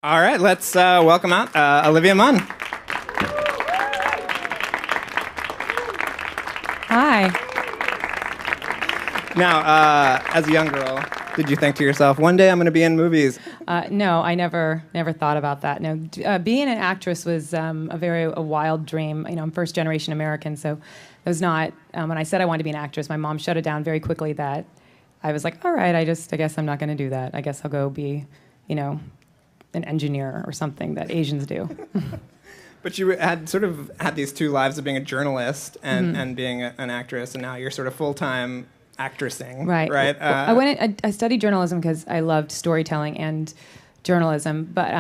All right, let's welcome out Olivia Munn. Hi. Now, as a young girl, did you think to yourself, one day I'm going to be in movies? No, I never thought about that. No, being an actress was a wild dream. You know, I'm first generation American, so it was not. When I said I wanted to be an actress, my mom shut it down very quickly. That I was like, all right, I guess I'm not going to do that. I guess I'll go be, an engineer or something that Asians do. But you had these two lives of being a journalist and being an actress, and now you're sort of full-time actressing, right? Well, I studied journalism because I loved storytelling and journalism, but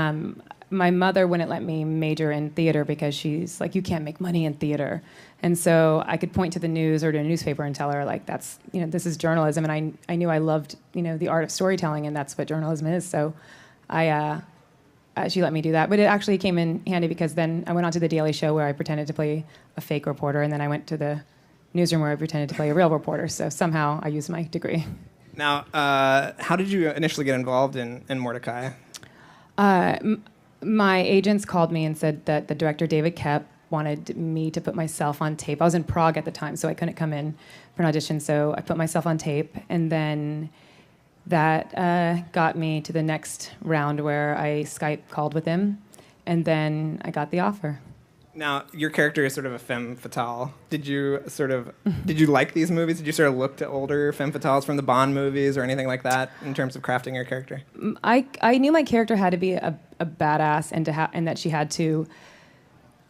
my mother wouldn't let me major in theater because she's like, you can't make money in theater. And so I could point to the news or to a newspaper and tell her, like, that's, this is journalism. And I knew I loved, the art of storytelling, and that's what journalism is. So she let me do that. But it actually came in handy because then I went on to The Daily Show where I pretended to play a fake reporter, and then I went to the newsroom where I pretended to play a real reporter. So somehow I used my degree. Now, how did you initially get involved in Mortdecai? My agents called me and said that the director, David Koepp, wanted me to put myself on tape. I was in Prague at the time, so I couldn't come in for an audition. So I put myself on tape, and then that got me to the next round where I Skype called with him, and then I got the offer. Now, your character is sort of a femme fatale. Did you like these movies? Did you sort of look to older femme fatales from the Bond movies or anything like that in terms of crafting your character? I knew my character had to be a badass and that she had to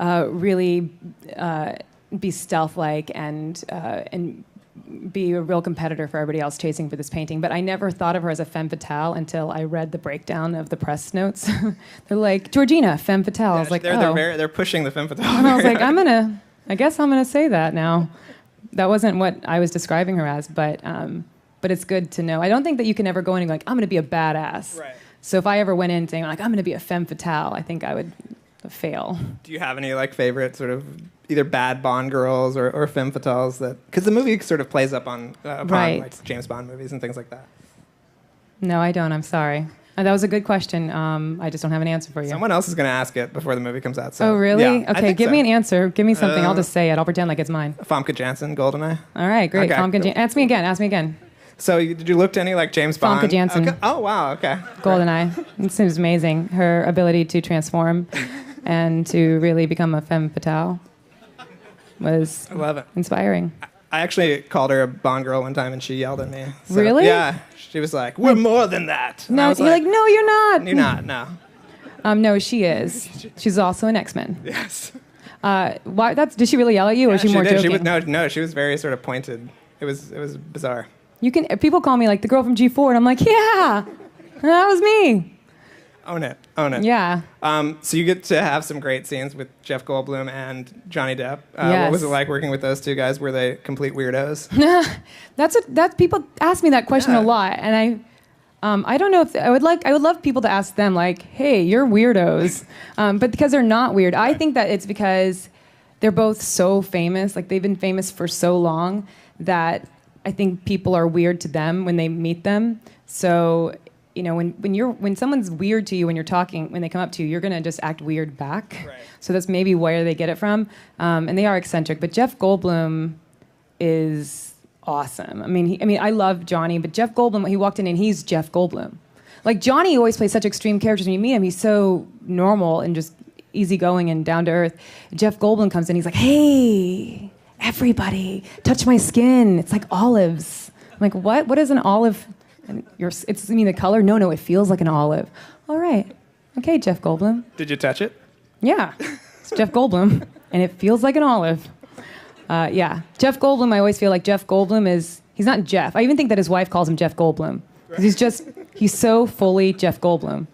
really be stealth-like and be a real competitor for everybody else chasing for this painting. But I never thought of her as a femme fatale until I read the breakdown of the press notes. They're like, Georgina, femme fatale. Yeah, I was like, they're pushing the femme fatale. And I was like, I guess I'm gonna say that now. That wasn't what I was describing her as, but it's good to know. I don't think that you can ever go in and go like, I'm gonna be a badass. Right. So if I ever went in saying like, I'm gonna be a femme fatale, I think I would fail. Do you have any favorite sort of either bad Bond girls or femme fatales because the movie sort of plays up on like James Bond movies and things like that? No, I don't. I'm sorry. That was a good question. I just don't have an answer for you. Someone else is going to ask it before the movie comes out. So, oh, really? Yeah, okay, give me an answer. Give me something. I'll just say it. I'll pretend like it's mine. Famke Janssen, GoldenEye. All right, great. Okay, Famke Janssen. Ask me again. So did you look to any James Bond? Famke Janssen. Okay. Oh, wow, okay. GoldenEye. It seems amazing. Her ability to transform and to really become a femme fatale was inspiring. I actually called her a Bond girl one time, and she yelled at me. So, really? Yeah. She was like, "We're more than that." And no, you're like, "No, you're not." You're not. No. No, she is. She's also an X-Men. Yes. Why? Did she really yell at you, or was she more did. joking? No. She was very sort of pointed. It was bizarre. People call me like the girl from G4, and I'm like, yeah, that was me. Own it. Yeah. So you get to have some great scenes with Jeff Goldblum and Johnny Depp. Yes. What was it like working with those two guys? Were they complete weirdos? That's people ask me that question a lot, and I don't know if I would love people to ask them like, hey, you're weirdos, but because they're not weird. I think that it's because they're both so famous, like they've been famous for so long that I think people are weird to them when they meet them. So when someone's weird to you when you're talking, when they come up to you, you're gonna just act weird back. Right. So that's maybe where they get it from. And they are eccentric, but Jeff Goldblum is awesome. I mean, I love Johnny, but Jeff Goldblum, he walked in and he's Jeff Goldblum. Like Johnny always plays such extreme characters. When you meet him, he's so normal and just easygoing and down to earth. Jeff Goldblum comes in, he's like, hey, everybody, touch my skin. It's like olives. I'm like, what? What is an olive? And the color? No, it feels like an olive. All right. Okay, Jeff Goldblum. Did you touch it? Yeah. It's Jeff Goldblum, and it feels like an olive. Yeah. Jeff Goldblum, I always feel like Jeff Goldblum he's not Jeff. I even think that his wife calls him Jeff Goldblum. Because he's so fully Jeff Goldblum.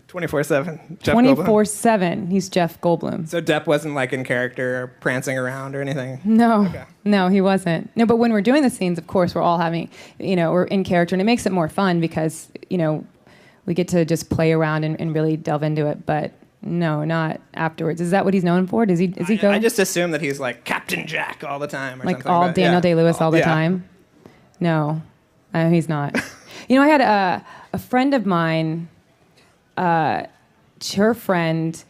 24/7. 24/7. He's Jeff Goldblum. So Depp wasn't in character or prancing around or anything? No. Okay. No, he wasn't. No, but when we're doing the scenes, of course, we're all having, we're in character, and it makes it more fun because, we get to just play around and really delve into it. But no, not afterwards. Is that what he's known for? Is he go? I just assume that he's like Captain Jack all the time or like something. All Daniel Day-Lewis all the time? No, he's not. I had a friend of mine her friend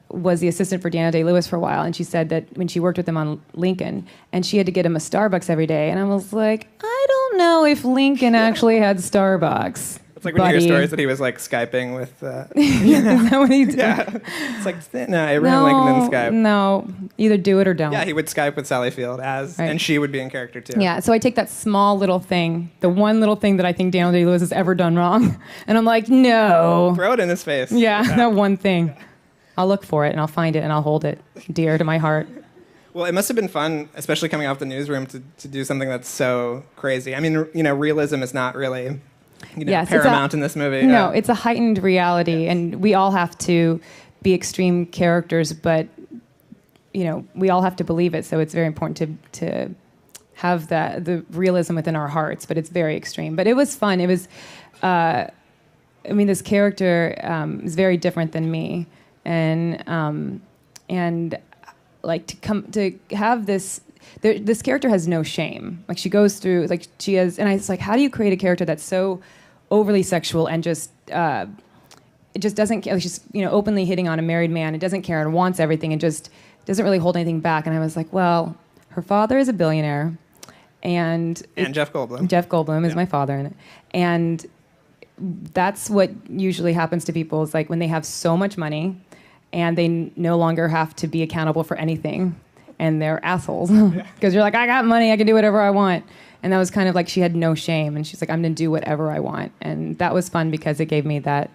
was the assistant for Daniel Day-Lewis for a while, and she said that when she worked with him on Lincoln, and she had to get him a Starbucks every day, and I was like, I don't know if Lincoln actually had Starbucks. It's like when you hear stories that he was like Skyping with. Is that what he did? Yeah, it's like no, Abraham Lincoln didn't Skype. No, either do it or don't. Yeah, he would Skype with Sally Field and she would be in character too. Yeah, so I take that small little thing, the one little thing that I think Daniel Day-Lewis has ever done wrong, and I'm like, no. Throw it in his face. Yeah, that one thing. I'll look for it, and I'll find it, and I'll hold it dear to my heart. Well, it must have been fun, especially coming off the newsroom, to do something that's so crazy. I mean, realism is not really paramount in this movie. No, it's a heightened reality, and we all have to be extreme characters, but, we all have to believe it, so it's very important to have the realism within our hearts, but it's very extreme. But it was fun. It was, this character is very different than me. And like to have this character has no shame. Like she goes through she has, and I was like, how do you create a character that's so overly sexual and just it just doesn't care? She's openly hitting on a married man and doesn't care and wants everything and just doesn't really hold anything back. And I was like, well, her father is a billionaire, and Jeff Goldblum. Jeff Goldblum is my father in it, and that's what usually happens to people is like when they have so much money and they no longer have to be accountable for anything, and they're assholes. Because you're like, I got money, I can do whatever I want. And that was kind of like she had no shame, and she's like, I'm going to do whatever I want. And that was fun because it gave me that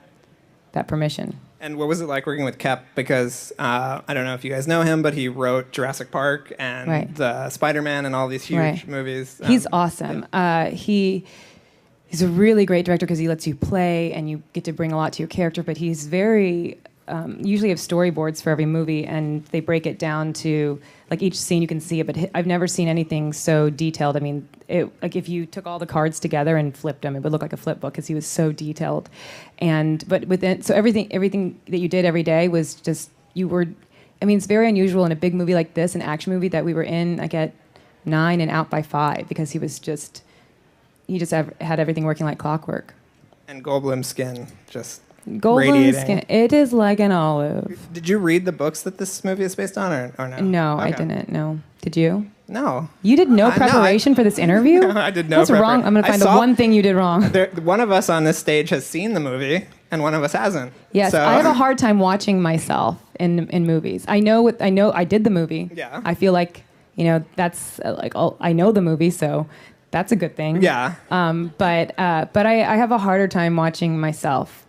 permission. And what was it like working with Kep? Because I don't know if you guys know him, but he wrote Jurassic Park and Spider-Man and all these huge movies. He's awesome. He's a really great director because he lets you play and you get to bring a lot to your character, but he's very... usually have storyboards for every movie, and they break it down to like each scene you can see it. But I've never seen anything so detailed. I mean, like if you took all the cards together and flipped them, it would look like a flip book because he was so detailed. But within everything that you did every day was just you were. I mean, it's very unusual in a big movie like this, an action movie, that we were in like at 9 and out by 5 because he just had everything working like clockwork. And Goldblum's skin just. Golden skin. It is like an olive. Did you read the books that this movie is based on, or no? No, okay. I didn't. No. Did you? No. You did no preparation for this interview? No, I did no That's wrong. I'm going to find the one thing you did wrong. One of us on this stage has seen the movie, and one of us hasn't. Yes, so. I have a hard time watching myself in movies. I know I did the movie. Yeah. I feel like, that's like, I know the movie, so that's a good thing. Yeah. But I have a harder time watching myself.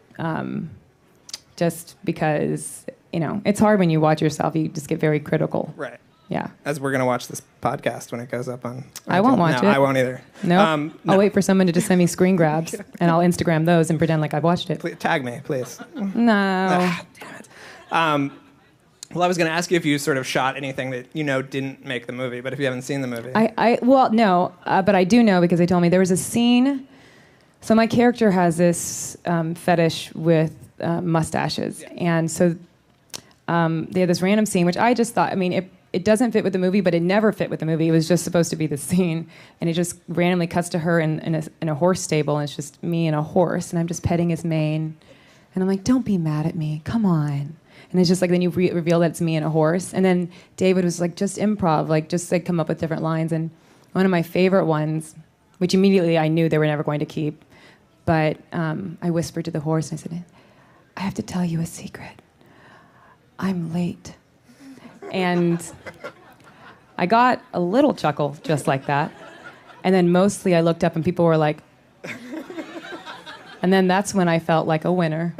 Just because, it's hard when you watch yourself. You just get very critical. Right. Yeah. As we're going to watch this podcast when it goes up on... I won't watch it. I won't either. No. I'll wait for someone to just send me screen grabs, and I'll Instagram those and pretend like I've watched it. Please, tag me, please. No. Damn it. Well, I was going to ask you if you sort of shot anything that didn't make the movie, but if you haven't seen the movie... No, but I do know because they told me there was a scene... So my character has this fetish with mustaches, and so they had this random scene, which I just thought, it doesn't fit with the movie, but it never fit with the movie. It was just supposed to be the scene, and it just randomly cuts to her in a horse stable, and it's just me and a horse, and I'm just petting his mane, and I'm like, don't be mad at me, come on. And it's just like, then you reveal that it's me and a horse, and then David was like, just improv, just come up with different lines, and one of my favorite ones, which immediately I knew they were never going to keep. But I whispered to the horse, and I said, I have to tell you a secret. I'm late. And I got a little chuckle just like that. And then mostly I looked up, and people were like... And then that's when I felt like a winner.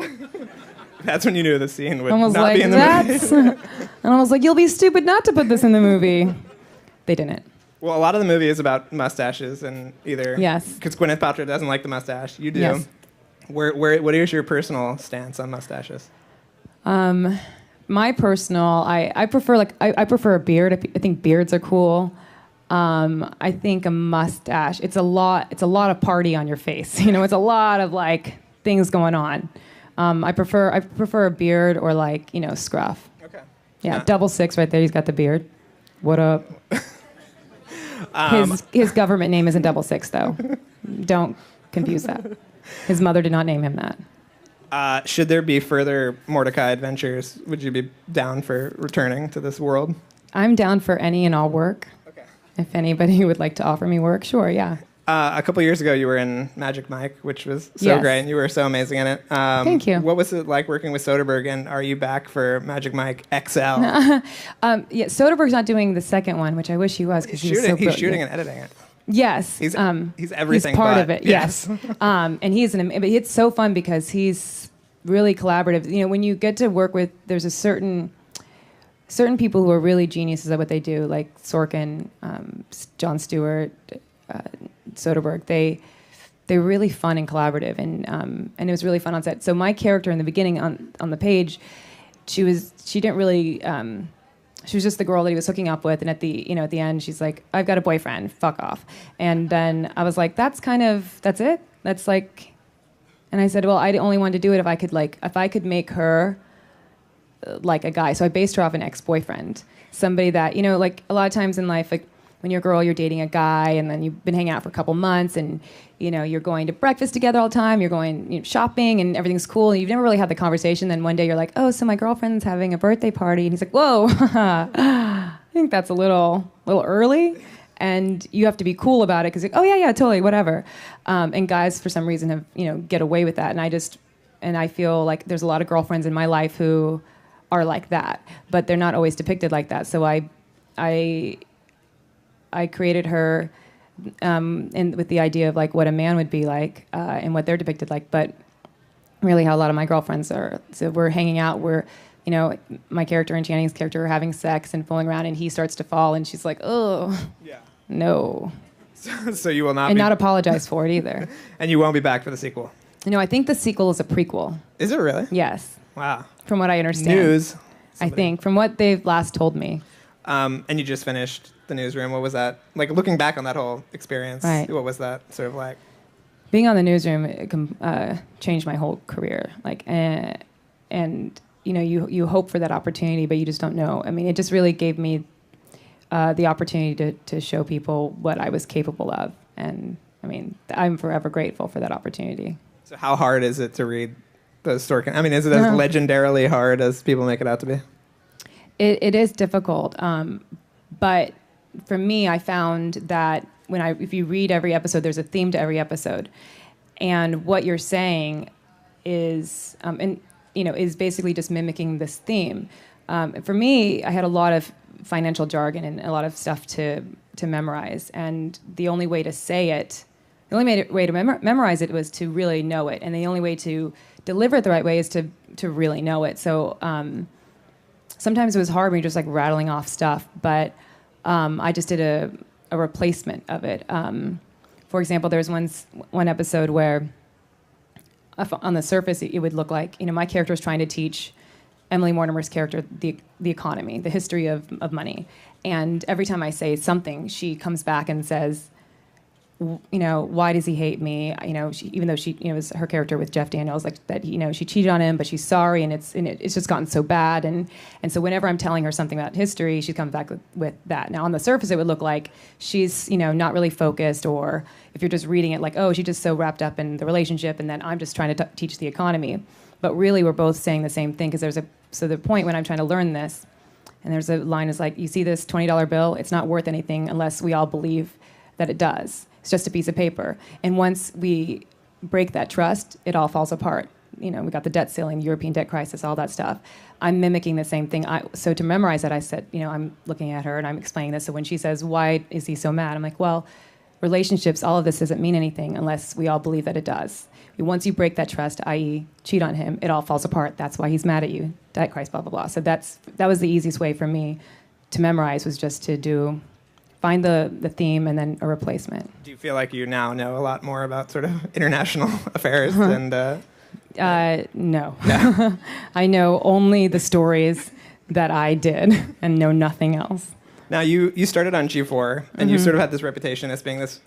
That's when you knew the scene would not be in the movie. And I was like, you'll be stupid not to put this in the movie. They didn't. Well, a lot of the movie is about mustaches, and either... Yes. Because Gwyneth Paltrow doesn't like the mustache. You do. Yes. What is your personal stance on mustaches? My personal... I prefer I prefer a beard. I think beards are cool. I think a mustache... It's a lot of party on your face. It's a lot of things going on. I prefer a beard or scruff. Okay. Yeah, 66 right there. He's got the beard. What up? His government name isn't 66 though. Don't confuse that. His mother did not name him that. Should there be further Mortdecai adventures? Would you be down for returning to this world? I'm down for any and all work. Okay. If anybody would like to offer me work, sure, yeah. A couple years ago, you were in Magic Mike, which was so Yes. great, and you were so amazing in it. Thank you. What was it like working with Soderbergh, and are you back for Magic Mike XL? Yeah, Soderbergh's not doing the second one, which I wish he was because He's he was so shooting, he's brilliant. shooting and editing it. Yes, He's everything. He's part but, of it. Yes, and he's but it's so fun because he's really collaborative. You know, when you get to work with, there's a certain people who are really geniuses at what they do, like Sorkin, Jon Stewart, Soderbergh. They're really fun and collaborative, and it was really fun on set. So my character in the beginning on the page, she didn't really. She was just the girl that he was hooking up with, and at the end, she's like, "I've got a boyfriend, fuck off." And then I was like, "That's it. That's like," and I said, "Well, I only wanted to do it if I could make her like a guy." So I based her off an ex-boyfriend, somebody that like a lot of times in life, like when you're a girl, you're dating a guy, and then you've been hanging out for a couple months, and you're going to breakfast together all the time, you're going shopping, and everything's cool, and you've never really had the conversation. Then one day you're like, "Oh, so my girlfriend's having a birthday party," and he's like, "Whoa, I think that's a little early," and you have to be cool about it because, "Oh yeah, totally, whatever." And guys, for some reason, have get away with that, and I feel like there's a lot of girlfriends in my life who are like that, but they're not always depicted like that. So I created her and with the idea of like what a man would be like and what they're depicted like, but really how a lot of my girlfriends are. So we're hanging out, my character and Channing's character are having sex and fooling around, and he starts to fall, and she's like, "Oh, yeah, no." So you will not not apologize for it either. And you won't be back for the sequel. I think the sequel is a prequel. Is it really? Yes. Wow. From what I understand. News. I think from what they've last told me. And you just finished The Newsroom. What was that like? Looking back on that whole experience, right. What was that sort of like? Being on The Newsroom changed my whole career. Like, and you hope for that opportunity, but you just don't know. I mean, it just really gave me the opportunity to show people what I was capable of, and I mean, I'm forever grateful for that opportunity. So, how hard is it to read those Sorkin? I mean, is it as legendarily hard as people make it out to be? It is difficult, but for me, I found that if you read every episode, there's a theme to every episode, and what you're saying is, is basically just mimicking this theme. For me, I had a lot of financial jargon and a lot of stuff to memorize, and the only way to say it, the only way to memorize it was to really know it, and the only way to deliver it the right way is to really know it. So. Sometimes it was hard when you're just like rattling off stuff, but I just did a replacement of it. For example, there's one episode where on the surface it would look like my character is trying to teach Emily Mortimer's character the economy, the history of money, and every time I say something, she comes back and says, why does he hate me? Even though she, it was her character with Jeff Daniels, like that, she cheated on him, but she's sorry, and it's just gotten so bad, and so whenever I'm telling her something about history, she comes back with that. Now on the surface, it would look like she's, not really focused, or if you're just reading it, like, oh, she's just so wrapped up in the relationship, and then I'm just trying to teach the economy. But really, we're both saying the same thing, because so the point when I'm trying to learn this, and there's a line is like, you see this $20 bill, it's not worth anything unless we all believe that it does. It's just a piece of paper. And once we break that trust, it all falls apart. We got the debt ceiling, European debt crisis, all that stuff. I'm mimicking the same thing. So to memorize it, I said, I'm looking at her and I'm explaining this. So when she says, why is he so mad? I'm like, well, relationships, all of this doesn't mean anything unless we all believe that it does. Once you break that trust, i.e. cheat on him, it all falls apart. That's why he's mad at you. Debt crisis, blah, blah, blah. So that was the easiest way for me to memorize, was just to find the theme and then a replacement. Do you feel like you now know a lot more about sort of international affairs and? No. I know only the stories that I did and know nothing else. Now you started on G4 and you sort of had this reputation as being this.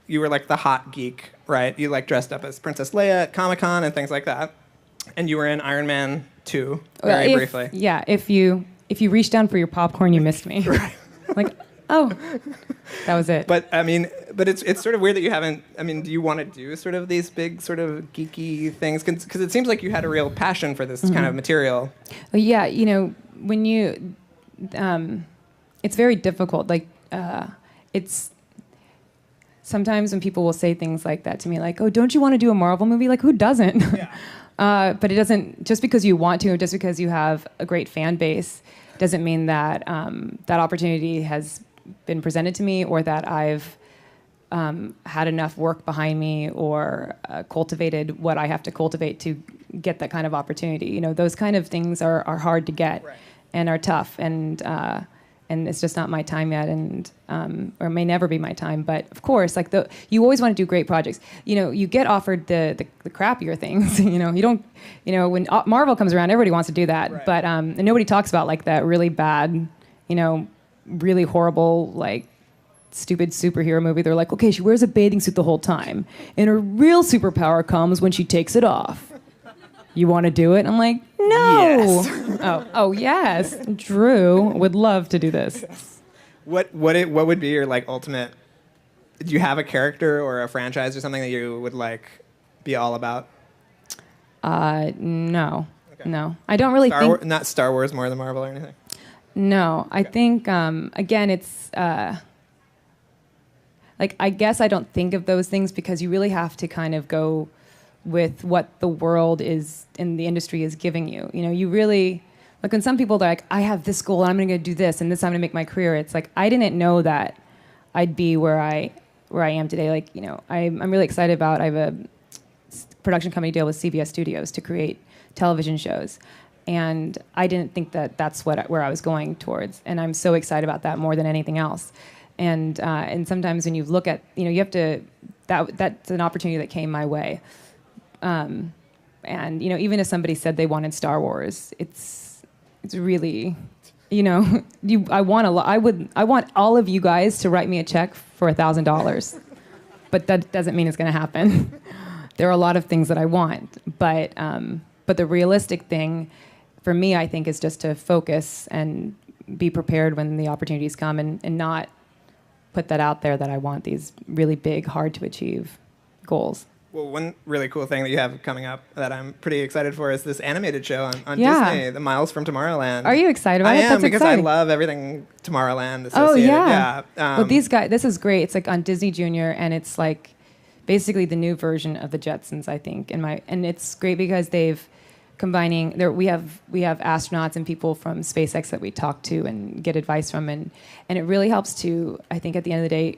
You were like the hot geek, right? You like dressed up as Princess Leia at Comic-Con and things like that, and you were in Iron Man 2 very briefly. Yeah, if you reached down for your popcorn, you missed me. Right. Like, Oh, that was it. But I mean, but it's sort of weird that you haven't. I mean, do you want to do sort of these big sort of geeky things? Because it seems like you had a real passion for this kind of material. Yeah, you know, when you, it's very difficult. Like, it's sometimes when people will say things like that to me, like, "Oh, don't you want to do a Marvel movie?" Like, who doesn't? Yeah. But it doesn't. Just because you want to, or just because you have a great fan base, doesn't mean that that opportunity has been presented to me, or that I've had enough work behind me, or cultivated what I have to cultivate to get that kind of opportunity. You know, those kind of things are hard to get, right, and are tough, and it's just not my time yet, and or may never be my time. But of course, like you always want to do great projects. You know, you get offered the crappier things. You know, you don't. You know, when Marvel comes around, everybody wants to do that, right, but and nobody talks about like that really bad, you know, really horrible, like stupid superhero movie. They're like, okay, she wears a bathing suit the whole time, and her real superpower comes when she takes it off. You want to do it? I'm like, no. Yes. Oh, yes. Drew would love to do this. Yes. What would be your like ultimate? Do you have a character or a franchise or something that you would like be all about? No. Okay. No. I don't really think... Not Star Wars more than Marvel or anything? No. I think, again, it's... like, I guess I don't think of those things because you really have to kind of go with what the world is and the industry is giving you. You know, you really... Like, when some people are like, I have this goal and I'm going to do this and this I'm going to make my career, it's like, I didn't know that I'd be where I am today. Like, you know, I'm really excited about... I have a production company deal with CBS Studios to create television shows, and I didn't think that that's where I was going towards, and I'm so excited about that more than anything else. And sometimes when you look at, you know, you have to, that's an opportunity that came my way, and you know, even if somebody said they wanted Star Wars, it's really, you know, I want all of you guys to write me a check for $1,000, but that doesn't mean it's going to happen. There are a lot of things that I want, but the realistic thing for me, I think, is just to focus and be prepared when the opportunities come, and not put that out there that I want these really big, hard to achieve goals. Well, one really cool thing that you have coming up that I'm pretty excited for is this animated show on Disney, The Miles from Tomorrowland. Are you excited about it? I am, because exciting. I love everything Tomorrowland associated. Oh, yeah. Well, these guys, this is great. It's like on Disney Junior, and it's like basically the new version of the Jetsons, I think. And it's great because they've combining we have astronauts and people from SpaceX that we talk to and get advice from, and it really helps to, I think, at the end of the day,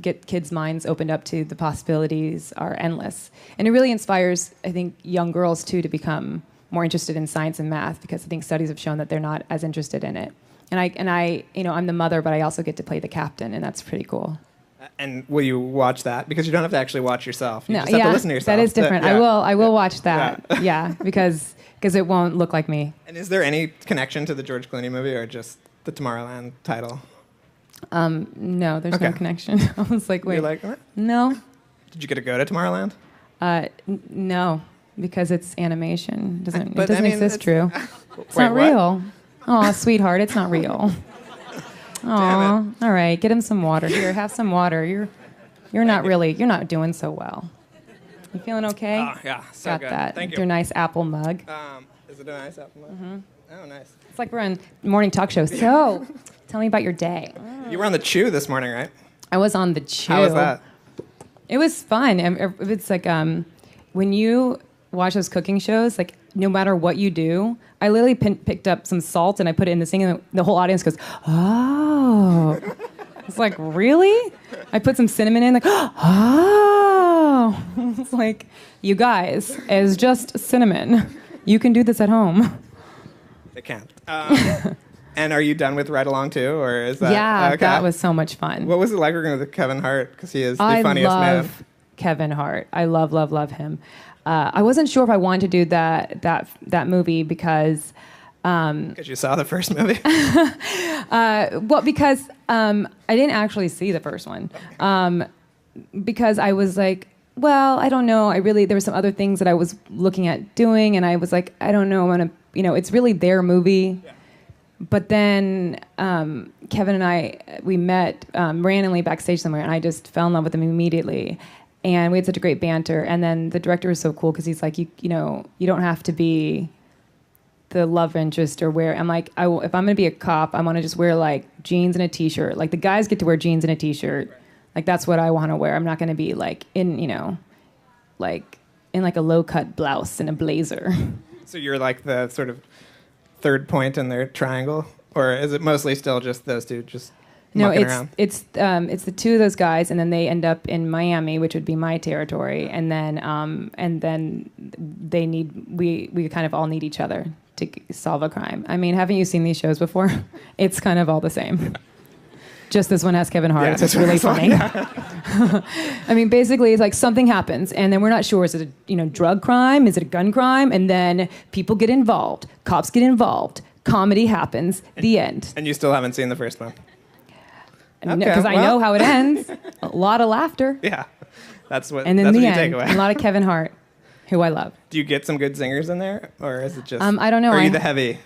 get kids' minds opened up to the possibilities are endless. And it really inspires, I think, young girls too to become more interested in science and math, because I think studies have shown that they're not as interested in it. And I you know, I'm the mother, but I also get to play the captain, and that's pretty cool. And will you watch that? Because you don't have to actually watch yourself. You no, just have to listen to yourself. That is different. Yeah. I will watch that. Yeah, because it won't look like me. And is there any connection to the George Clooney movie, or just the Tomorrowland title? No, there's no connection. I was like, wait. You're like, what? No. Did you get to go to Tomorrowland? No, because it's animation. It doesn't exist, Drew. It's wait, not real. Oh, sweetheart, it's not real. Oh, all right. Get him some water. Here, have some water. You're not doing so well. You feeling okay? Oh, yeah, so Got good. that. Thank you. Your nice apple mug. Is it a nice apple mug? Mm-hmm. Oh, nice. It's like we're on morning talk show. So, tell me about your day. You were on the Chew this morning, right? I was on the Chew. How was that? It was fun. It's like when you watch those cooking shows, like no matter what you do, I literally picked up some salt and I put it in the sink, and the whole audience goes, "Oh!" It's like, really? I put some cinnamon in, like, "Oh!" It's like, you guys, it's just cinnamon. You can do this at home. They can't. And are you done with Ride Along too, or is that? Yeah, okay. that was so much fun. What was it like working with Kevin Hart? Because he is the funniest man. I love Kevin Hart. I love him. I wasn't sure if I wanted to do that movie because you saw the first movie. Well, because I didn't actually see the first one. Because I was like, well, I don't know. There were some other things that I was looking at doing, and I was like, I don't know. It's really their movie. Yeah. But then Kevin and I, we met randomly backstage somewhere, and I just fell in love with him immediately. And we had such a great banter. And then the director was so cool because he's like, you know, you don't have to be the love interest or wear. I'm like, if I'm going to be a cop, I want to just wear like jeans and a t-shirt. Like the guys get to wear jeans and a t-shirt. Like that's what I want to wear. I'm not going to be like in, you know, like in like a low-cut blouse and a blazer. So you're like the sort of third point in their triangle, or is it mostly still just those two just mucking around? it's the two of those guys, and then they end up in Miami, which would be my territory, and then we kind of all need each other to solve a crime. I mean, haven't you seen these shows before? It's kind of all the same. Just this one has Kevin Hart. Yeah, so it's really funny. Yeah. I mean, basically, it's like something happens, and then we're not sure. Is it a drug crime? Is it a gun crime? And then people get involved. Cops get involved. Comedy happens. The end. And you still haven't seen the first one? Because I know how it ends. A lot of laughter. Yeah, that's what. And then that's the what end, you take away. a lot of Kevin Hart, who I love. Do you get some good singers in there, or is it just? I don't know. Or are you the heavy?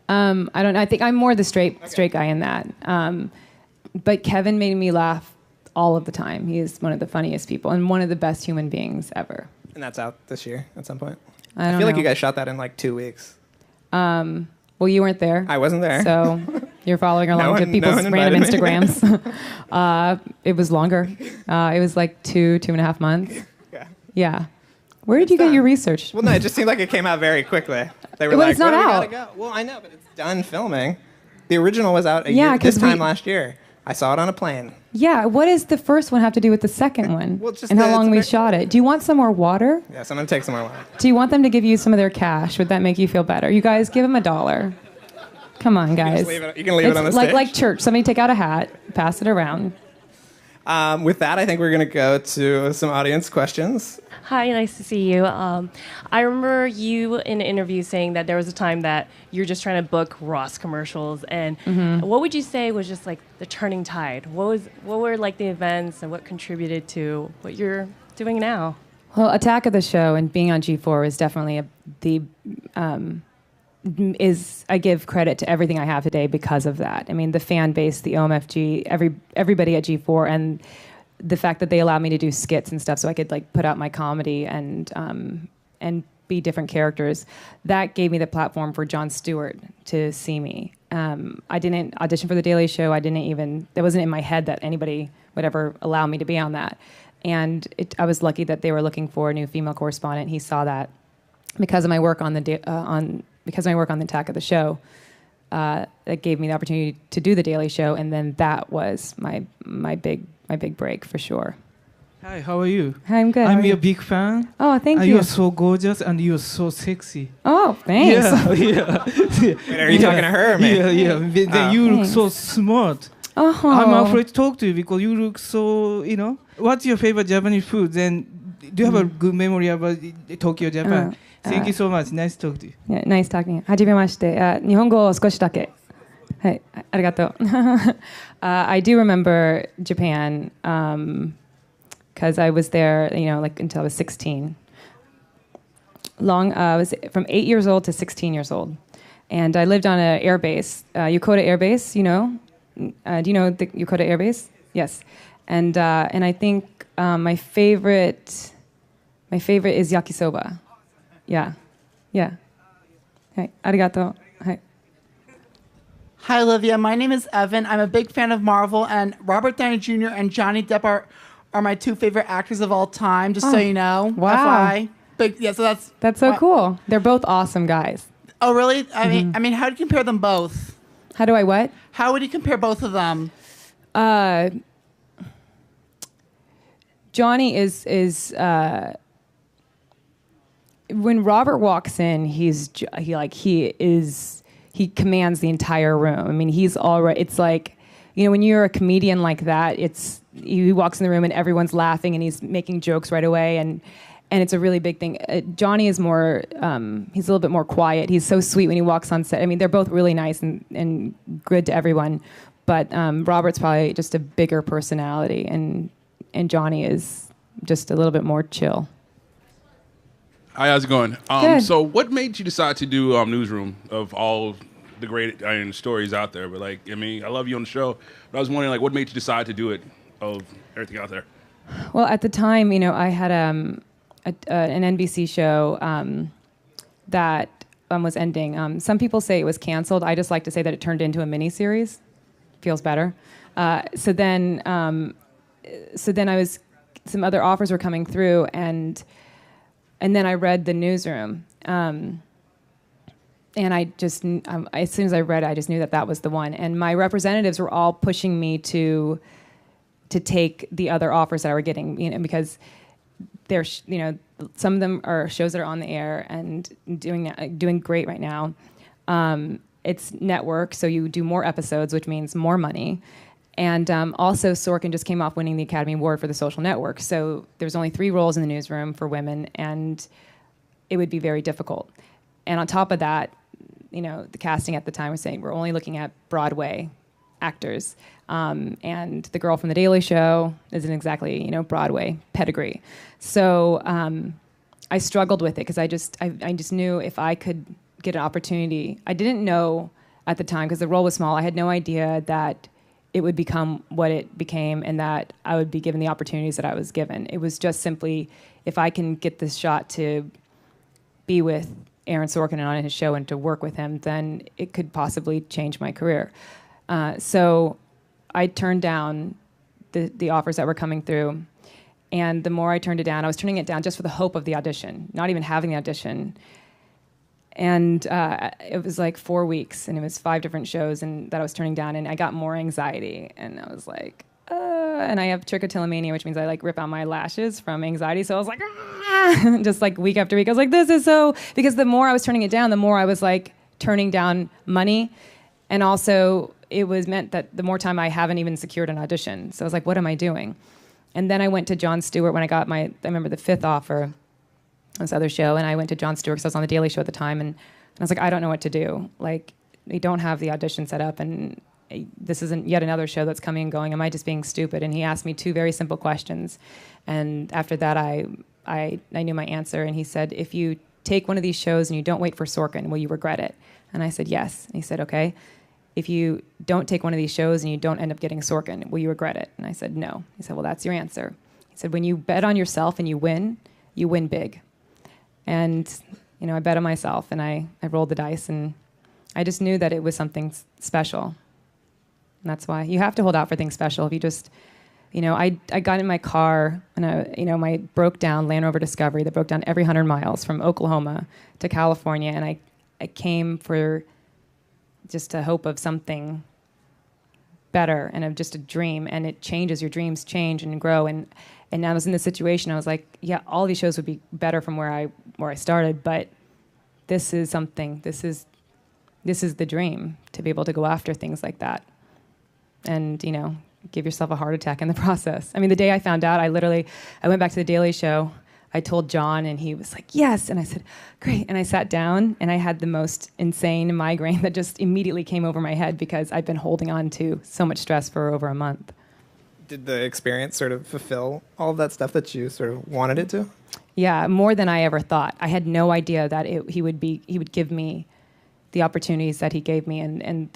I don't know. I think I'm more the straight guy in that. But Kevin made me laugh all of the time. He is one of the funniest people and one of the best human beings ever. And that's out this year at some point? I feel like you guys shot that in like 2 weeks. Well, you weren't there. I wasn't there. So you're following along to people's random Instagrams. It was longer. It was like 2.5 months. Yeah. Where did you get your research? Well, no, it just seemed like it came out very quickly. They were well, like, it's not out. We gotta go. Well, I know, but it's done filming. The original was out this time last year. I saw it on a plane. Yeah, what does the first one have to do with the second one? Well, just and how long we shot it? Do you want some more water? Yes, I'm going to take some more water. Do you want them to give you some of their cash? Would that make you feel better? You guys, give them $1. Come on, guys. You can leave it on the stage. Like church. Somebody take out a hat, pass it around. With that, I think we're going to go to some audience questions. Hi, nice to see you. I remember you in an interview saying that there was a time that you're just trying to book Ross commercials, and what would you say was just like the turning tide? What were like the events and what contributed to what you're doing now? Well, Attack of the Show and being on G4 is definitely I give credit to everything I have today because of that. I mean, the fan base, the OMFG, everybody at G4, and the fact that they allowed me to do skits and stuff so I could like put out my comedy and be different characters. That gave me the platform for Jon Stewart to see me. I didn't audition for The Daily Show. That wasn't in my head that anybody would ever allow me to be on that. And I was lucky that they were looking for a new female correspondent. He saw that because of my work on the Attack of the Show. That gave me the opportunity to do The Daily Show, and then that was my big break for sure. Hi, how are you? Hi, I'm good. I'm your big fan. Oh, thank you. You're so gorgeous and you're so sexy. Oh, thanks. Yeah. Wait, are you talking to her or me? Yeah. Then you look so smart. Oh. I'm afraid to talk to you because you look so, What's your favorite Japanese food? Then do you have a good memory about Tokyo, Japan? Thank you so much. Nice to talk to you. Yeah, nice talking. はじめまして。日本語を少しだけ。はい、ありがとう。I do remember Japan because I was there, like until I was 16. I was from 8 years old to 16 years old. And I lived on an air base, Yokota Air Base, do you know the Yokota Air Base? Yes. And I think my favorite is yakisoba. Yeah. Hey, arigato. Hi. Hi, Olivia. My name is Evan. I'm a big fan of Marvel, and Robert Downey Jr. and Johnny Depp are my two favorite actors of all time, just so you know. Wow. FYI. So that's so cool. They're both awesome guys. Oh, really? I mean, how do you compare them both? How do I what? How would you compare both of them? Johnny is when Robert walks in, he commands the entire room. I mean, he's already. It's like, when you're a comedian like that, he walks in the room and everyone's laughing and he's making jokes right away, and it's a really big thing. Johnny is more. He's a little bit more quiet. He's so sweet when he walks on set. I mean, they're both really nice and good to everyone, but Robert's probably just a bigger personality, and Johnny is just a little bit more chill. Hi, how's it going? Good. So what made you decide to do Newsroom of all the great stories out there. But like, I mean, I love you on the show. But I was wondering, like, what made you decide to do it of everything out there? Well, at the time, I had an NBC show that was ending. Some people say it was canceled. I just like to say that it turned into a miniseries. Feels better. So then some other offers were coming through, and then I read The Newsroom. And I just, as soon as I read it, I just knew that was the one. And my representatives were all pushing me to take the other offers that I were getting, because they're, some of them are shows that are on the air and doing great right now. It's network, so you do more episodes, which means more money. And also, Sorkin just came off winning the Academy Award for The Social Network. So there's only 3 roles in the newsroom for women, and it would be very difficult. And on top of that, the casting at the time was saying we're only looking at Broadway actors. And the girl from The Daily Show isn't exactly, Broadway pedigree. So I struggled with it because I just knew if I could get an opportunity. I didn't know at the time because the role was small. I had no idea that it would become what it became and that I would be given the opportunities that I was given. It was just simply, if I can get this shot to be with Aaron Sorkin and on his show and to work with him, then it could possibly change my career. So I turned down the offers that were coming through. And the more I turned it down, I was turning it down just for the hope of the audition, not even having the audition. And it was like 4 weeks, and it was 5 different shows and that I was turning down, and I got more anxiety. And I was like, and I have trichotillomania, which means I like rip out my lashes from anxiety. So I was like, just like week after week, I was like, this is so, because the more I was turning it down, the more I was like turning down money. And also it was meant that the more time I haven't even secured an audition. So I was like, what am I doing? And then I went to Jon Stewart when I got I remember the 5th offer, this other show, and I went to Jon Stewart because I was on The Daily Show at the time, and I was like, I don't know what to do. Like, we don't have the audition set up, and this isn't yet another show that's coming and going. Am I just being stupid? And he asked me 2 very simple questions, and after that, I knew my answer. And he said, if you take one of these shows and you don't wait for Sorkin, will you regret it? And I said, yes. And he said, okay. If you don't take one of these shows and you don't end up getting Sorkin, will you regret it? And I said, no. He said, well, that's your answer. He said, when you bet on yourself and you win big. And, I bet on myself, and I rolled the dice, and I just knew that it was something special. And that's why you have to hold out for things special. If you just, I got in my car, and my broke down Land Rover Discovery that broke down every 100 miles from Oklahoma to California, and I came for just a hope of something better and of just a dream, and it changes. Your dreams change and grow, and I was in this situation. I was like, yeah, all these shows would be better from where I started, but this is something. This is the dream, to be able to go after things like that, and give yourself a heart attack in the process. I mean, the day I found out, I went back to The Daily Show. I told John, and he was like, yes. And I said, great. And I sat down, and I had the most insane migraine that just immediately came over my head because I'd been holding on to so much stress for over a month. Did the experience sort of fulfill all of that stuff that you sort of wanted it to? Yeah, more than I ever thought. I had no idea that he would give me the opportunities that he gave me, and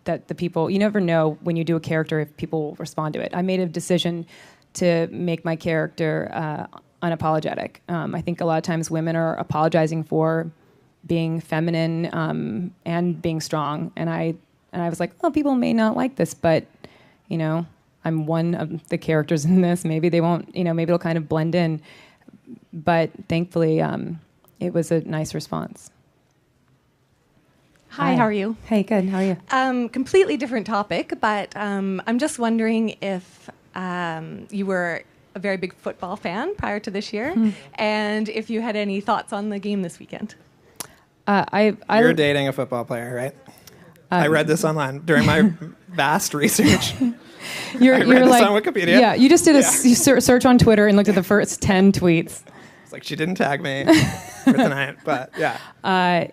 that the people, you never know when you do a character if people will respond to it. I made a decision to make my character unapologetic. I think a lot of times women are apologizing for being feminine and being strong, and I was like, oh, people may not like this, but I'm one of the characters in this. Maybe they won't, maybe it'll kind of blend in. But thankfully, it was a nice response. Hi, how are you? Hey, good. How are you? Completely different topic, but I'm just wondering if you were a very big football fan prior to this year, and if you had any thoughts on the game this weekend. You're dating a football player, right? I read this online during my vast research. You're this like, on Wikipedia. Yeah, you just did a search on Twitter and looked at the first 10 tweets. It's like, she didn't tag me for tonight, but yeah. I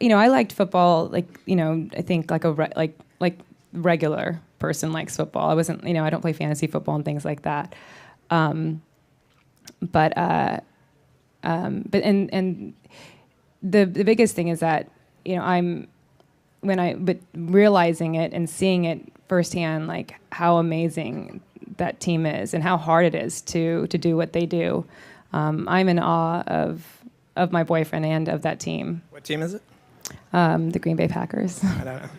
liked football, I think like like regular person likes football. I wasn't, I don't play fantasy football and things like that. But the biggest thing is that but realizing it and seeing it firsthand, like how amazing that team is and how hard it is to do what they do. I'm in awe of my boyfriend and of that team. What team is it? The Green Bay Packers. I don't know.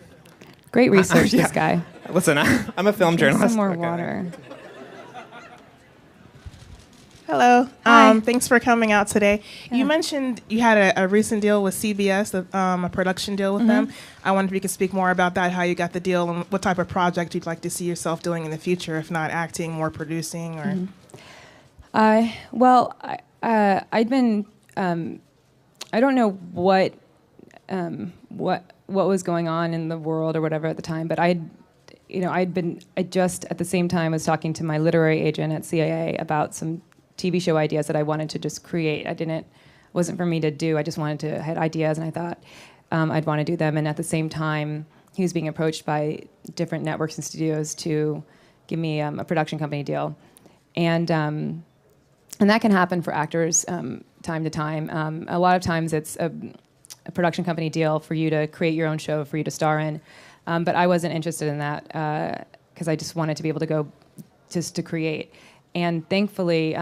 Great research, Yeah. this guy. Listen, I'm a film journalist. Some more Okay. water. Hello. Hi. Thanks for coming out today. Yeah. You mentioned you had a recent deal with CBS, a production deal with them. I wondered if you could speak more about that, how you got the deal, and what type of project you'd like to see yourself doing in the future, if not acting, more producing, or. I'd been. I don't know what was going on in the world or whatever at the time, but I just at the same time was talking to my literary agent at CAA about some TV show ideas that I wanted to just create. Wasn't for me to do. I just had ideas, and I thought I'd want to do them. And at the same time, he was being approached by different networks and studios to give me a production company deal, and that can happen for actors time to time. A lot of times, it's a production company deal for you to create your own show for you to star in, but I wasn't interested in that because I just wanted to be able to go just to create. And thankfully,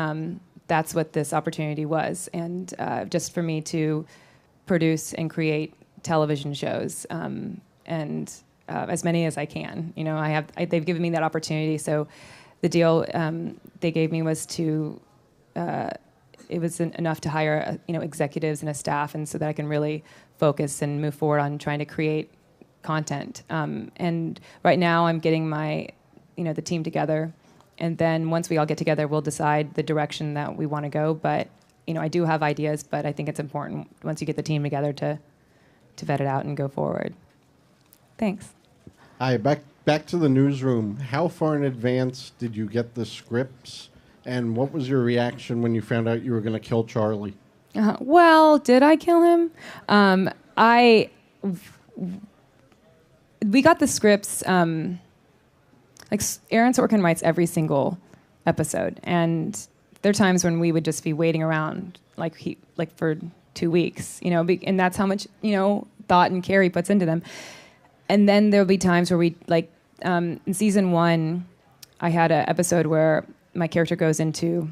that's what this opportunity was, and just for me to produce and create television shows, and as many as I can. They've given me that opportunity. So the deal they gave me was to, it was enough to hire executives and a staff, and so that I can really focus and move forward on trying to create content. And right now, I'm getting the team together. And then once we all get together, we'll decide the direction that we want to go. But I do have ideas, but I think it's important once you get the team together to vet it out and go forward. Thanks. Hi, back to the newsroom. How far in advance did you get the scripts, and what was your reaction when you found out you were going to kill Charlie? Well, did I kill him? We got the scripts. Aaron Sorkin writes every single episode, and there are times when we would just be waiting around for 2 weeks, and that's how much thought and care he puts into them. And then there'll be times where we in season 1, I had an episode where my character goes into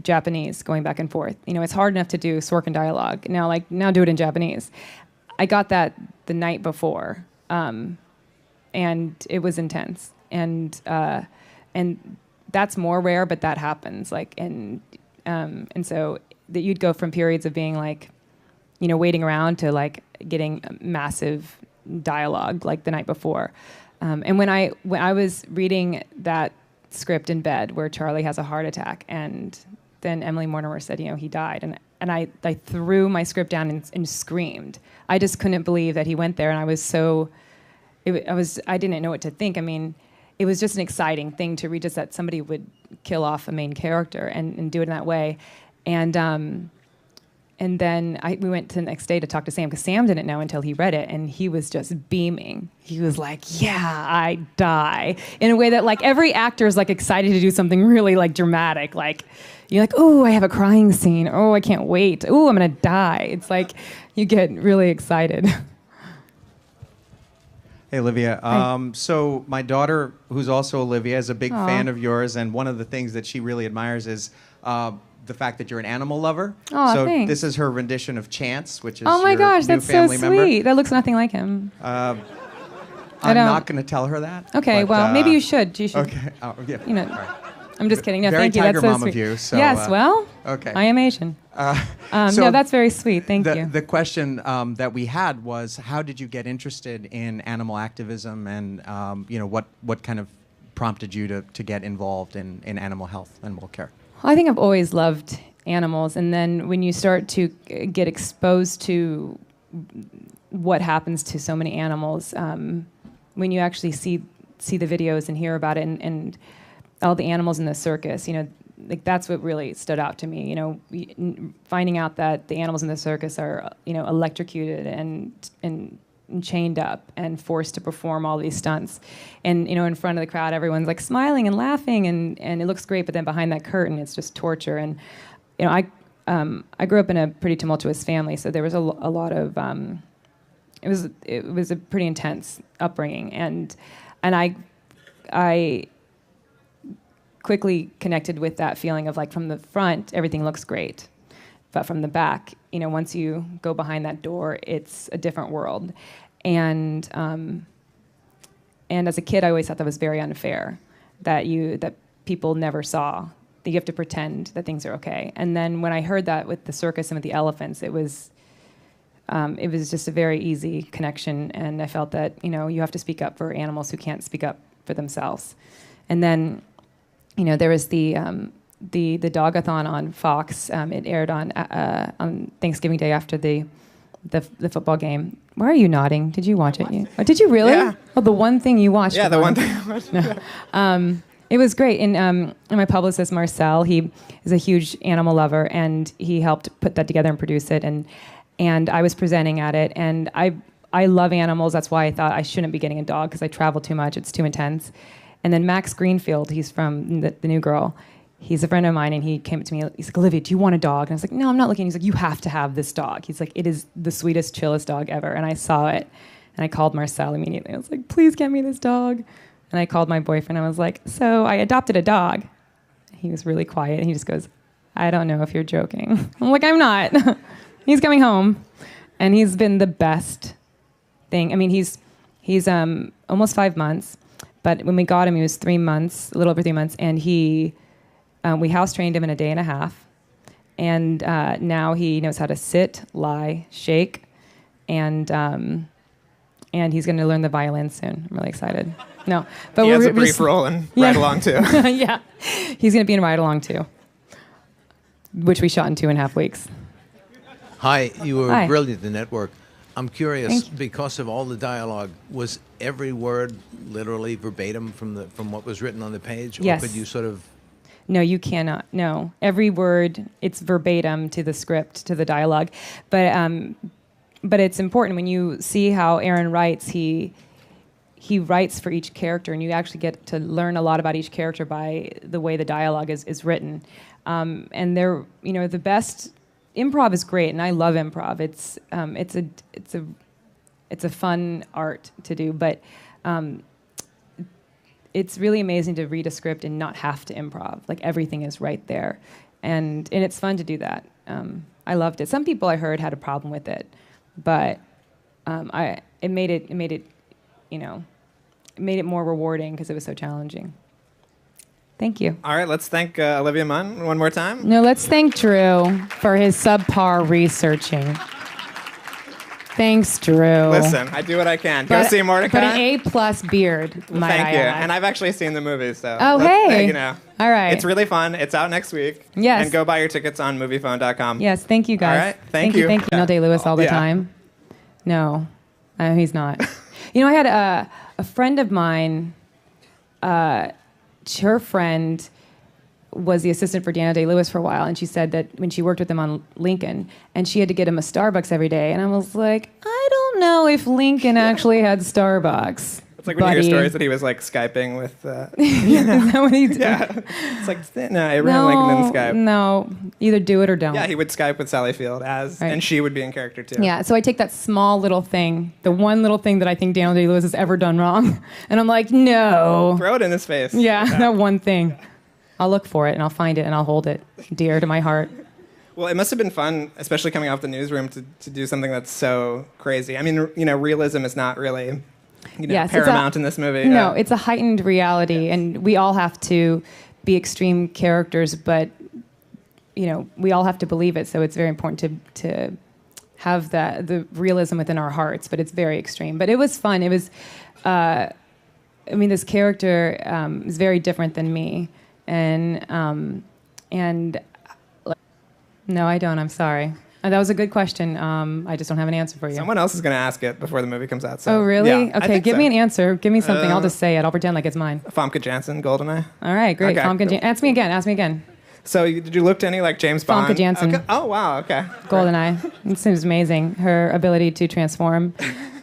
Japanese, going back and forth. It's hard enough to do Sorkin dialogue. Now do it in Japanese. I got that the night before, and it was intense. And that's more rare, but that happens. And so that you'd go from periods of being waiting around to getting massive dialogue the night before. And when I was reading that script in bed where Charlie has a heart attack, and then Emily Mortimer said, he died, and I threw my script down and screamed. I just couldn't believe that he went there, and I was so. I didn't know what to think. It was just an exciting thing to read, just that somebody would kill off a main character and do it in that way. And then we went to the next day to talk to Sam, because Sam didn't know until he read it, and he was just beaming. He was like, yeah, I die. In a way that every actor is excited to do something really dramatic. You're like, oh, I have a crying scene. Oh, I can't wait. Oh, I'm going to die. It's you get really excited. Hey, Olivia. So my daughter, who's also Olivia, is a big fan of yours, and one of the things that she really admires is the fact that you're an animal lover. Oh, so thanks. this is her rendition of Chance, which is oh my your gosh, new that's so family sweet. member. That looks nothing like him. I'm not going to tell her that. Okay, but, well, maybe you should. You should. Okay. Oh, yeah. All right. I'm just kidding. No, Very thank you. Tiger That's so Mom sweet. of you. So, yes, well, okay. I am Asian. So no, that's very sweet. Thank you. The question that we had was, how did you get interested in animal activism, and what kind of prompted you to get involved in animal health, animal care? Well, I think I've always loved animals, and then when you start to get exposed to what happens to so many animals, when you actually see the videos and hear about it, and all the animals in the circus, that's what really stood out to me. Finding out that the animals in the circus are, electrocuted and chained up and forced to perform all these stunts, and in front of the crowd, everyone's smiling and laughing, and it looks great, but then behind that curtain, it's just torture. And I grew up in a pretty tumultuous family, so there was a lot of it was a pretty intense upbringing, and I quickly connected with that feeling of like from the front everything looks great, but from the back, once you go behind that door, it's a different world. And as a kid, I always thought that was very unfair, that people never saw, that you have to pretend that things are okay. And then when I heard that with the circus and with the elephants, it was just a very easy connection, and I felt that you have to speak up for animals who can't speak up for themselves. And then there was the Dogathon on Fox. It aired on Thanksgiving Day after the football game. Why are you nodding? Did you watch it? Oh, did you really? Yeah. Oh, the one thing you watched. Yeah, the one thing I watched. No. It was great. And my publicist, Marcel, he is a huge animal lover, and he helped put that together and produce it. And I was presenting at it, and I love animals. That's why I thought I shouldn't be getting a dog, because I travel too much. It's too intense. And then Max Greenfield, he's from the New Girl. He's a friend of mine, and he came up to me. He's like, Olivia, do you want a dog? And I was like, no, I'm not looking. He's like, you have to have this dog. He's like, it is the sweetest, chillest dog ever. And I saw it, and I called Marcel immediately. I was like, please get me this dog. And I called my boyfriend. I was like, so I adopted a dog. He was really quiet, and he just goes, I don't know if you're joking. I'm like, I'm not. He's coming home, and he's been the best thing. I mean, he's almost 5 months. But when we got him, he was 3 months, a little over 3 months, and we house trained him in a day and a half, and now he knows how to sit, lie, shake, and he's going to learn the violin soon. I'm really excited. No, but he has a brief role in Ride Along 2. Yeah, he's going to be in Ride Along 2, which we shot in 2.5 weeks. Hi, you were Hi. brilliant, the network. I'm curious, because of all the dialogue, was every word literally verbatim from what was written on the page? Yes. Or could you sort of... No, you cannot. No. Every word, it's verbatim to the script, to the dialogue. But it's important when you see how Aaron writes, he writes for each character, and you actually get to learn a lot about each character by the way the dialogue is written. And they're, the best... Improv is great, and I love improv. It's a fun art to do, but it's really amazing to read a script and not have to improv. Like everything is right there, and it's fun to do that. I loved it. Some people I heard had a problem with it, but it made it more rewarding because it was so challenging. Thank you. All right, let's thank Olivia Munn one more time. No, let's thank Drew for his subpar researching. Thanks, Drew. Listen, I do what I can. Go see Mortdecai. But an A+ beard, might Thank I you. add. And I've actually seen the movie, so. Oh, hey. All right. It's really fun. It's out next week. Yes. And go buy your tickets on moviephone.com. Yes, thank you, guys. All right, thank you. Thank you. Neil Day-Lewis all the time. No, he's not. I had a friend of mine, her friend was the assistant for Daniel Day-Lewis for a while, and she said that when she worked with him on Lincoln, and she had to get him a Starbucks every day, and I was like, I don't know if Lincoln actually had Starbucks. It's like when you hear stories that he was like Skyping with. Is that what he did? Yeah. It's like, no, Abraham Lincoln didn't Skype. No, either do it or don't. Yeah, he would Skype with Sally Field and she would be in character too. Yeah, so I take that small little thing, the one little thing that I think Daniel Day-Lewis has ever done wrong, and I'm like, no. Throw it in his face. Yeah, that one thing. I'll look for it, and I'll find it, and I'll hold it dear to my heart. Well, it must have been fun, especially coming off the newsroom, to do something that's so crazy. I mean, realism is not really paramount in this movie. No, it's a heightened reality, and we all have to be extreme characters, but we all have to believe it. So it's very important to have the realism within our hearts. But it's very extreme. But it was fun. It was, this character is very different than me, and no, I don't. I'm sorry. That was a good question. I just don't have an answer for you. Someone else is going to ask it before the movie comes out. So, oh, really? Yeah, okay, give me an answer. Give me something. I'll just say it. I'll pretend like it's mine. Famke Janssen, GoldenEye. All right, great. Okay, Famke Janssen. Ask me again. So did you look to any like James Bond? Famke Janssen. Okay. Oh, wow. Okay. GoldenEye. It seems amazing. Her ability to transform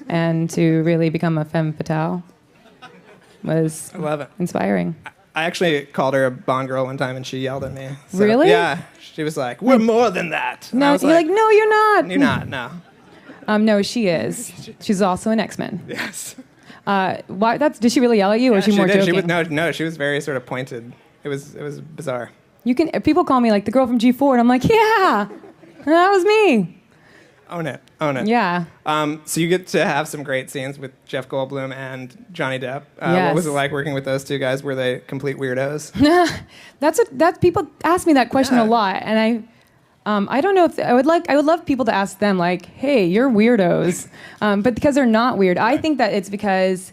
and to really become a femme fatale was I love it. Inspiring. I actually called her a Bond girl one time, and she yelled at me. So, really? Yeah. She was like, "We're more than that." And No, I was you're like, no, you're not. You're not. No. No, she is. She's also an X-Men. Yes. Why? Did she really yell at you, or was she more did. joking? No, she was very sort of pointed. It was bizarre. People call me like the girl from G4, and I'm like, yeah, that was me. Own it. Yeah. So you get to have some great scenes with Jeff Goldblum and Johnny Depp. Yes. What was it like working with those two guys? Were they complete weirdos? That's people ask me that question a lot, and I don't know if I would love people to ask them like, hey, you're weirdos, but because they're not weird. I think that it's because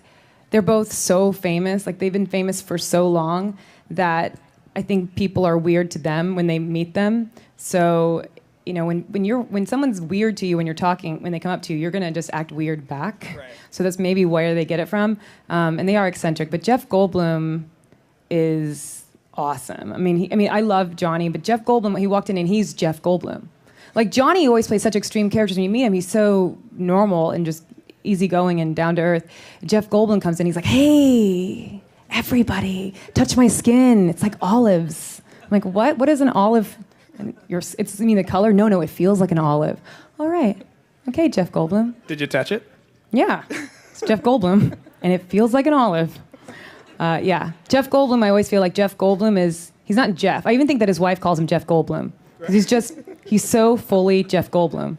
they're both so famous, like they've been famous for so long that I think people are weird to them when they meet them. So, you know, when someone's weird to you when you're talking, when they come up to you, you're gonna just act weird back. Right. So that's maybe where they get it from. And they are eccentric, but Jeff Goldblum is awesome. I mean, I love Johnny, but Jeff Goldblum, he walked in and he's Jeff Goldblum. Like Johnny always plays such extreme characters. When you meet him, he's so normal and just easygoing and down to earth. Jeff Goldblum comes in, he's like, hey, everybody, touch my skin. It's like olives. I'm like, what? What is an olive? And you mean the color? No, it feels like an olive. All right. Okay, Jeff Goldblum. Did you touch it? Yeah. It's Jeff Goldblum, and it feels like an olive. Yeah. Jeff Goldblum, I always feel like Jeff Goldblum he's not Jeff. I even think that his wife calls him Jeff Goldblum. Because he's so fully Jeff Goldblum.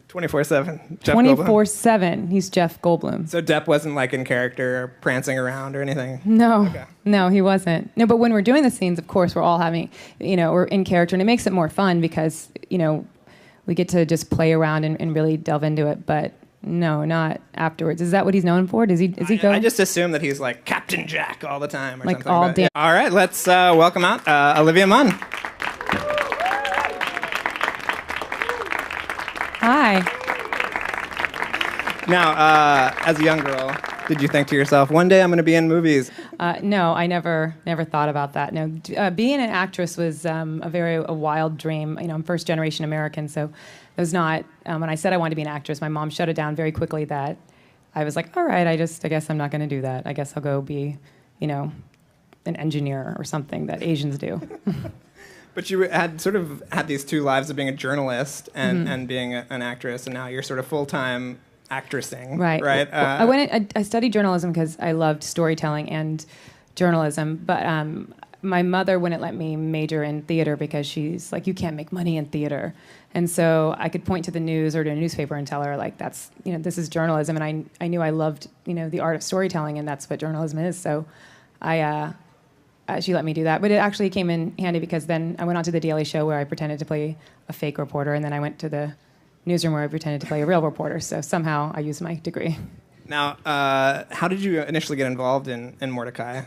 24/7. 24/7, he's Jeff Goldblum. So Depp wasn't like in character or prancing around or anything? No, Okay. No, he wasn't. No, but when we're doing the scenes, of course, we're all having, we're in character, and it makes it more fun because, we get to just play around and really delve into it, but no, not afterwards. Is that what he's known for? Does he go? I just assume that he's like Captain Jack all the time or like something. all day. Yeah. All right, let's welcome out Olivia Munn. Hi. Now, as a young girl, did you think to yourself, one day I'm going to be in movies? No, I never thought about that. No, being an actress was a wild dream. I'm first generation American, so it was not. When I said I wanted to be an actress, my mom shut it down very quickly. That I was like, all right, I guess I'm not going to do that. I guess I'll go be, an engineer or something that Asians do. But you had sort of had these two lives of being a journalist and being an actress, and now you're sort of full-time actressing. Right. I studied journalism because I loved storytelling and journalism, but my mother wouldn't let me major in theater because she's like, you can't make money in theater. And so I could point to the news or to a newspaper and tell her, like, that's, this is journalism. And I knew I loved, the art of storytelling, and that's what journalism is. So she let me do that. But it actually came in handy because then I went on to The Daily Show where I pretended to play a fake reporter, and then I went to the newsroom where I pretended to play a real reporter. So somehow I used my degree. Now, how did you initially get involved in Mortdecai?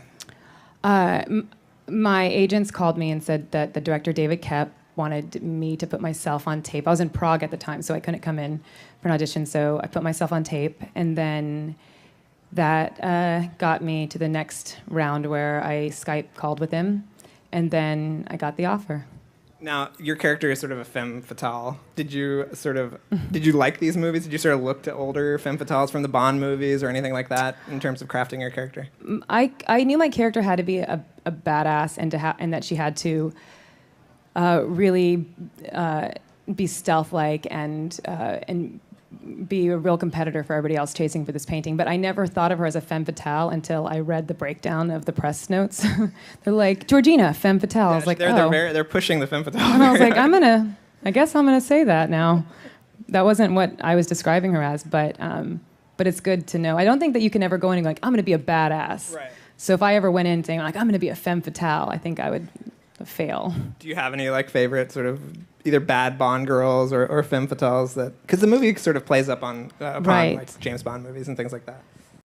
My agents called me and said that the director, David Koepp, wanted me to put myself on tape. I was in Prague at the time, so I couldn't come in for an audition. So I put myself on tape, and then that got me to the next round where I Skype called with him, and then I got the offer. Now, your character is sort of a femme fatale. Did you like these movies? Did you sort of look to older femme fatales from the Bond movies or anything like that in terms of crafting your character? I knew my character had to be a badass and that she had to really be stealth-like and be a real competitor for everybody else chasing for this painting. But I never thought of her as a femme fatale until I read the breakdown of the press notes. They're like, Georgina, femme fatale. I was like, they're pushing the femme fatale. And I was like, I guess I'm gonna say that now. That wasn't what I was describing her as, but it's good to know. I don't think that you can ever go in and go like, I'm gonna be a badass. Right. So if I ever went in saying like, I'm gonna be a femme fatale, I think I would fail. Do you have any like favorite sort of either bad Bond girls or femme fatales that, because the movie sort of plays up on upon right. like James Bond movies and things like that?